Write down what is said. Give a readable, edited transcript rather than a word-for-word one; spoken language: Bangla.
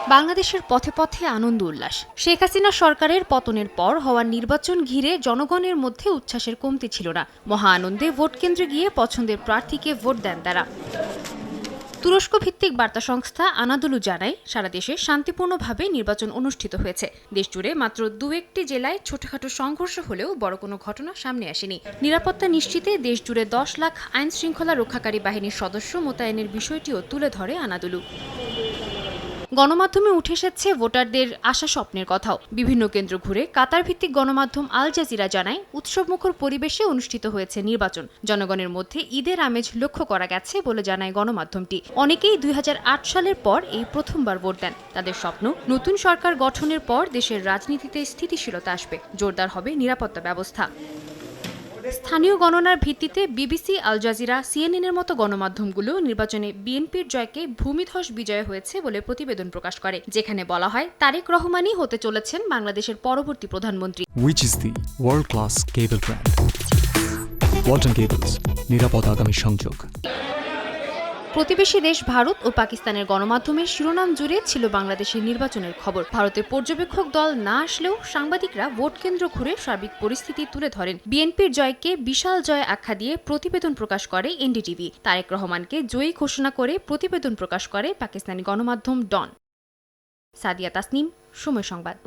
বাংলাদেশের পথে পথে আনন্দ উল্লাস। শেখ হাসিনা সরকারের পতনের পর হওয়া নির্বাচন ঘিরে জনগণের মধ্যে উচ্ছ্বাসের কমতি ছিল না। মহা আনন্দে ভোট কেন্দ্রে গিয়ে পছন্দের প্রার্থীকে ভোট দেন তারা। তুরস্ক ভিত্তিক বার্তা সংস্থা আনাদুলু জানায়, সারা দেশে শান্তিপূর্ণভাবে নির্বাচন অনুষ্ঠিত হয়েছে। দেশজুড়ে মাত্র দু-একটি জেলায় ছোটখাটো সংঘর্ষ হলেও বড় কোনো ঘটনা সামনে আসেনি। নিরাপত্তা নিশ্চিতে দেশজুড়ে 10 লাখ আইন শৃঙ্খলা রক্ষাকারী বাহিনীর সদস্য মোতায়েনের বিষয়টিও তুলে ধরে আনাদুলু। গণমাধ্যমে উঠে এসেছে ভোটারদের আশা স্বপ্নের কথাও। বিভিন্ন কেন্দ্র ঘুরে কাতার ভিত্তিক গণমাধ্যম আল জাজিরা জানায়, উৎসবমুখর পরিবেশে অনুষ্ঠিত হয়েছে নির্বাচন। জনগণের মধ্যে ঈদের আমেজ লক্ষ্য করা গেছে বলে জানায় গণমাধ্যমটি। অনেকেই 2008 সালের পর এই প্রথমবার ভোট দেন। তাদের স্বপ্ন, নতুন সরকার গঠনের পর দেশের রাজনীতিতে স্থিতিশীলতা আসবে, জোরদার হবে নিরাপত্তা ব্যবস্থা। স্থানীয় গণনার ভিত্তিতে বিবিসি, আল জাজিরা, সিএনএনের মতো গণমাধ্যমগুলো নির্বাচনে বিএনপির জয়কে ভূমিধস বিজয় হয়েছে বলে প্রতিবেদন প্রকাশ করে, যেখানে বলা হয় তারেক রহমানই হতে চলেছেন বাংলাদেশের পরবর্তী প্রধানমন্ত্রী। Which is the world-class cable brand? Walton Cables, নিরাপদ আগামী সংযোগ। প্রতিবেশী দেশ ভারত ও পাকিস্তানের গণমাধ্যমের শিরোনাম জুড়ে ছিল বাংলাদেশের নির্বাচনের খবর। ভারতের পর্যবেক্ষক দল না আসলেও সাংবাদিকরা ভোট কেন্দ্র ঘুরে সার্বিক পরিস্থিতি তুলে ধরেন। বিএনপির জয়কে বিশাল জয় আখ্যা দিয়ে প্রতিবেদন প্রকাশ করে এনডিটিভি। তারেক রহমানকে জয়ী ঘোষণা করে প্রতিবেদন প্রকাশ করে পাকিস্তানি গণমাধ্যম ডন। সাদিয়া তাসনিম, সময় সংবাদ।